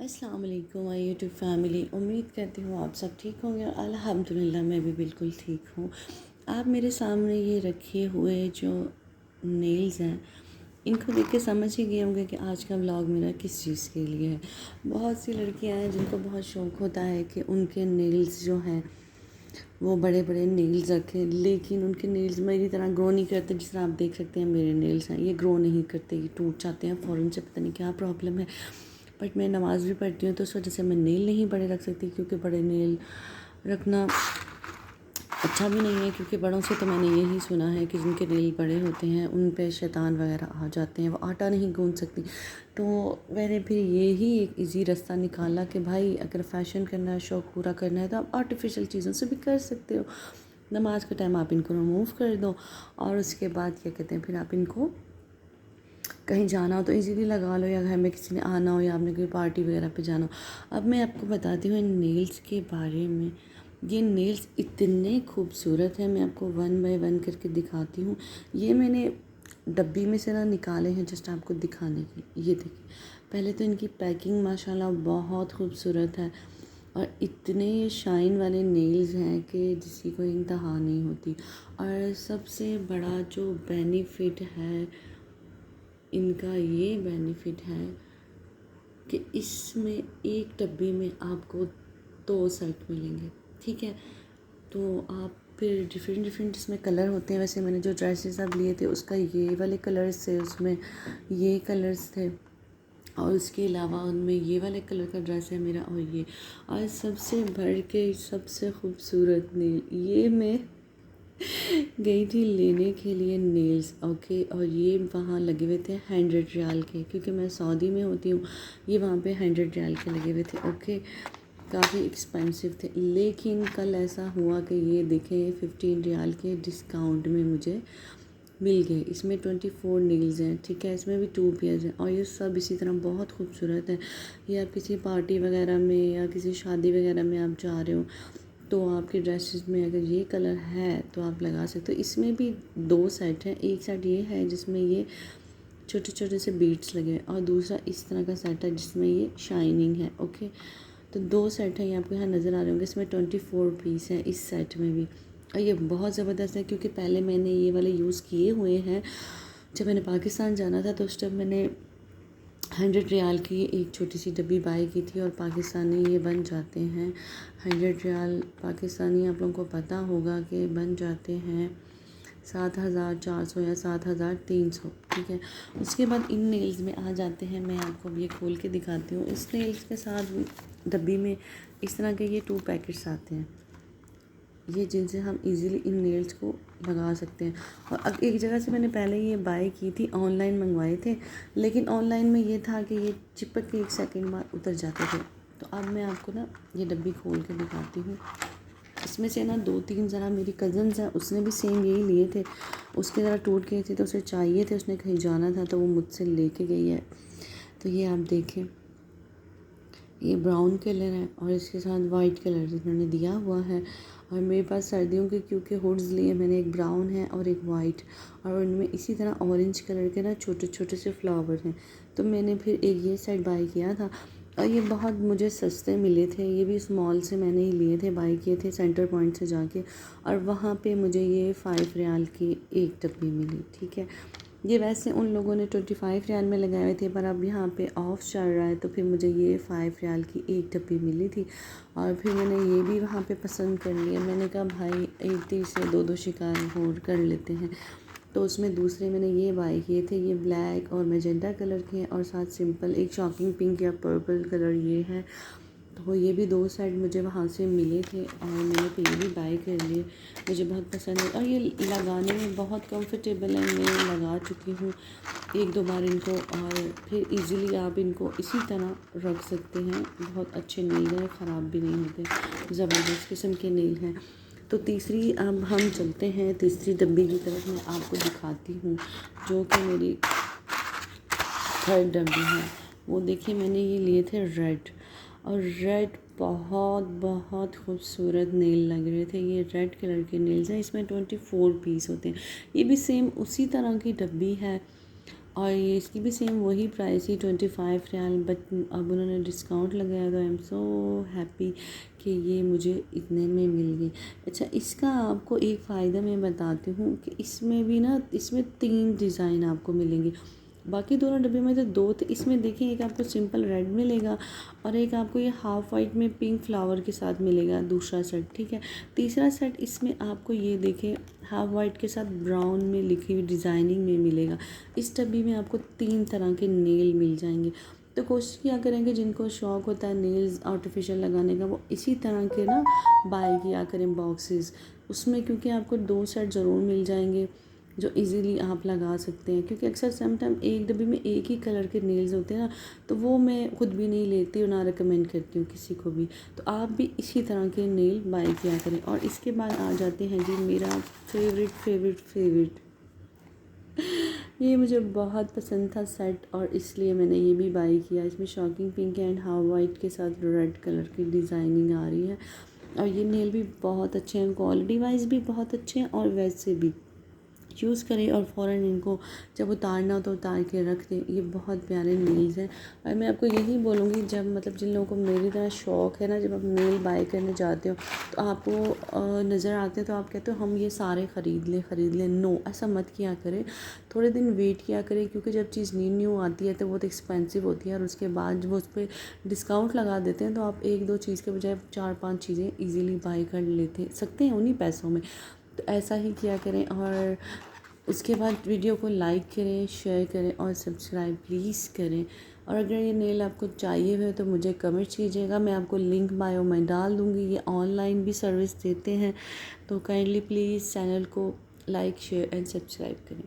अस्सलाम वालेकुम my YouTube family. उम्मीद करती हूँ आप सब ठीक होंगे और अल्हम्दुलिल्लाह मैं भी बिल्कुल ठीक हूँ। आप मेरे सामने ये रखे हुए जो नेल्स हैं, इनको देख के समझ ही गए होंगे कि आज का व्लॉग मेरा किस चीज़ के लिए है। बहुत सी लड़कियां हैं जिनको बहुत शौक़ होता है कि उनके नेल्स जो हैं वो बड़े बड़े नेल्स रखें, लेकिन उनके नेल्स मेरी तरह ग्रो नहीं करते। जिस तरह आप देख सकते हैं मेरे नेल्स हैं, ये ग्रो नहीं करते, ये टूट जाते हैं फ़ौरन से। पता नहीं क्या प्रॉब्लम है। बट मैं नमाज़ भी पढ़ती हूँ तो उस वजह से मैं नेल नहीं बड़े रख सकती, क्योंकि बड़े नेल रखना अच्छा भी नहीं है। क्योंकि बड़ों से तो मैंने यही सुना है कि जिनके नेल बड़े होते हैं उन पे शैतान वगैरह आ जाते हैं, वो आटा नहीं गूंथ सकती। तो मैंने फिर यही एक इजी रास्ता निकाला कि भाई अगर फ़ैशन करना है, शौक़ पूरा करना है, तो आप आर्टिफिशियल चीज़ों से भी कर सकते हो। नमाज के टाइम आप इनको रिमूव कर दो और उसके बाद क्या कहते हैं, फिर आप इनको कहीं जाना हो तो इजीली लगा लो, या घर में किसी ने आना हो, या आपने कोई पार्टी वगैरह पे जाना हो। अब मैं आपको बताती हूँ इन नेल्स के बारे में। ये नेल्स इतने खूबसूरत हैं, मैं आपको वन बाय वन करके दिखाती हूँ। ये मैंने डब्बी में से ना निकाले हैं जस्ट आपको दिखाने के। ये देखिए, पहले तो इनकी पैकिंग माशाल्लाह बहुत खूबसूरत है और इतने शाइन वाले नेल्स हैं कि जिसकी कोई इंतहा नहीं होती। और सबसे बड़ा जो बेनिफिट है इनका, ये बेनिफिट है कि इसमें एक डब्बी में आपको 2 सेट मिलेंगे, ठीक है। तो आप फिर डिफरेंट डिफरेंट इसमें कलर होते हैं। वैसे मैंने जो ड्रेसेस अब लिए थे उसका ये वाले कलर्स थे, उसमें ये कलर्स थे, और उसके अलावा उनमें ये वाले कलर का ड्रेस है मेरा, और ये। और सबसे बढ़ के सबसे खूबसूरत नेल, ये मैं गई थी लेने के लिए नेल्स, ओके। और ये वहाँ लगे हुए थे 100 रियाल के, क्योंकि मैं सऊदी में होती हूँ। ये वहाँ पे 100 रियाल के लगे हुए थे, ओके। काफ़ी एक्सपेंसिव थे, लेकिन कल ऐसा हुआ कि ये देखें 15 रियाल के डिस्काउंट में मुझे मिल गए। इसमें 24 नेल्स हैं, ठीक है। इसमें भी 2 पेयर्स हैं और ये सब इसी तरह बहुत खूबसूरत है। ये आप किसी पार्टी वगैरह में या किसी शादी वगैरह में आप जा रहे हो तो आपके ड्रेसेस में अगर ये कलर है तो आप लगा सकते हो। इसमें भी 2 सेट हैं। एक सेट ये है जिसमें ये छोटे छोटे से बीड्स लगे हैं, और दूसरा इस तरह का सेट है जिसमें ये शाइनिंग है, ओके। तो 2 सेट हैं, ये आपको यहाँ नज़र आ रहे होंगे। इसमें 24 पीस है इस सेट में भी, और ये बहुत ज़बरदस्त है क्योंकि पहले मैंने ये वाले यूज़ किए हुए हैं। जब मैंने पाकिस्तान जाना था तो उस टाइम मैंने 100 रियाल की एक छोटी सी डब्बी बाई की थी, और पाकिस्तानी ये बन जाते हैं 100 रियाल पाकिस्तानी, आप लोगों को पता होगा कि बन जाते हैं 7,400 या 7,300, ठीक है। उसके बाद इन नेल्स में आ जाते हैं, मैं आपको अब ये खोल के दिखाती हूँ। इस नेल्स के साथ डब्बी में इस तरह के ये 2 पैकेट्स आते हैं, ये जिनसे हम इजीली इन नेल्स को लगा सकते हैं। और अब एक जगह से मैंने पहले ये बाय की थी, ऑनलाइन मंगवाए थे, लेकिन ऑनलाइन में ये था कि ये चिपक के 1 सेकंड बाद उतर जाते थे। तो अब मैं आपको ना ये डब्बी खोल के दिखाती हूँ। इसमें से ना 2-3 ज़रा मेरी कज़न्स हैं, उसने भी सेम यही लिए थे। उसके ज़रा टूट गए थे तो उसे चाहिए थे, उसने कहीं जाना था तो वो मुझसे लेके गई है। तो ये आप देखें, ये ब्राउन कलर है और इसके साथ वाइट कलर इन्होंने दिया हुआ है। और मेरे पास सर्दियों के क्योंकि हुड्स लिए, मैंने एक ब्राउन है और एक वाइट, और उनमें इसी तरह ऑरेंज कलर के ना छोटे छोटे से फ्लावर हैं। तो मैंने फिर एक ये सेट बाय किया था, और ये बहुत मुझे सस्ते मिले थे। ये भी स्मॉल से मैंने ही लिए थे, बाय किए थे सेंटर पॉइंट से जाके, और वहाँ पे मुझे ये 5 रियाल की एक डब्बी मिली, ठीक है। ये वैसे उन लोगों ने 25 रियाल में लगाए हुए थे, पर अब यहाँ पे ऑफ चल रहा है तो फिर मुझे ये 5 रियाल की एक डब्बी मिली थी। और फिर मैंने ये भी वहाँ पे पसंद कर लिया। मैंने कहा भाई एक तीर से 2 शिकार और कर लेते हैं। तो उसमें दूसरे मैंने ये बाय किए थे, ये ब्लैक और मैजेंटा कलर के हैं, और साथ सिंपल एक शॉकिंग पिंक या पर्पल कलर ये है। तो ये भी 2 सेट मुझे वहाँ से मिले थे और मैंने फिर ये भी बाय कर लिए। मुझे बहुत पसंद है और ये लगाने में बहुत कंफर्टेबल है। मैं लगा चुकी हूँ 1-2 बार इनको, और फिर इजीली आप इनको इसी तरह रख सकते हैं। बहुत अच्छे नेल हैं, ख़राब भी नहीं होते, ज़बरदस्त किस्म के नेल हैं। तो तीसरी अब हम चलते हैं तीसरी डब्बी की तरफ, मैं आपको दिखाती हूँ जो कि मेरी 3rd डब्बी है। वो देखिए, मैंने ये लिए थे रेड, और रेड बहुत बहुत खूबसूरत नेल लग रहे थे। ये रेड कलर के नेल्स हैं, इसमें 24 पीस होते हैं। ये भी सेम उसी तरह की डब्बी है, और ये इसकी भी सेम वही प्राइस ही 25 रियाल, बट अब उन्होंने डिस्काउंट लगाया तो आई एम सो हैप्पी कि ये मुझे इतने में मिल गई। अच्छा, इसका आपको एक फ़ायदा मैं बताती हूँ कि इसमें भी ना, इसमें 3 डिज़ाइन आपको मिलेंगे। बाकी दोनों डब्बे में तो 2 थे, इसमें देखिए एक आपको सिंपल रेड मिलेगा और एक आपको ये हाफ़ वाइट में पिंक फ्लावर के साथ मिलेगा दूसरा सेट, ठीक है। तीसरा सेट इसमें आपको ये देखें हाफ़ वाइट के साथ ब्राउन में लिखी हुई डिज़ाइनिंग में मिलेगा। इस डब्बी में आपको 3 तरह के नेल मिल जाएंगे। तो कोशिश किया करेंगे जिनको शौक़ होता है नेल्स आर्टिफिशियल लगाने का, वो इसी तरह के ना बाय किया करें बॉक्सेस उसमें, क्योंकि आपको 2 सेट ज़रूर मिल जाएंगे जो इजीली आप लगा सकते हैं। क्योंकि अक्सर सम टाइम एक डब्बी में एक ही कलर के नेल्स होते हैं ना, तो वो मैं खुद भी नहीं लेती और ना रिकमेंड करती हूँ किसी को भी। तो आप भी इसी तरह के नेल बाय किया करें। और इसके बाद आ जाते हैं जी मेरा फेवरेट, ये मुझे बहुत पसंद था सेट और इसलिए मैंने ये भी बाय किया। इसमें shocking pink and half white के साथ रेड कलर की डिज़ाइनिंग आ रही है और ये नेल भी बहुत अच्छे हैं, क्वालिटी वाइज भी बहुत अच्छे हैं और वैसे भी यूज़ करें और फ़ौरन इनको जब उतारना हो तो उतार के रख दें। ये बहुत प्यारे नेल्स हैं और मैं आपको यही बोलूँगी, जब मतलब जिन लोगों को मेरी तरह शौक़ है ना, जब आप नेल बाय करने जाते हो तो आपको नज़र आते हैं तो आप कहते हो हम ये सारे ख़रीद लें। नो, ऐसा मत किया करें, थोड़े दिन वेट किया करें, क्योंकि जब चीज़ न्यू आती है तो बहुत एक्सपेंसिव होती है और उसके बाद जब उस पर डिस्काउंट लगा देते हैं तो आप 1-2 चीज़ के बजाय 4-5 चीज़ें ईज़िली बाय कर लेते सकते हैं उन्हीं पैसों में। तो ऐसा ही किया करें और उसके बाद वीडियो को लाइक करें, शेयर करें और सब्सक्राइब प्लीज़ करें। और अगर ये नेल आपको चाहिए हो तो मुझे कमेंट कीजिएगा, मैं आपको लिंक बायो में डाल दूँगी। ये ऑनलाइन भी सर्विस देते हैं, तो काइंडली प्लीज़ चैनल को लाइक शेयर एंड सब्सक्राइब करें।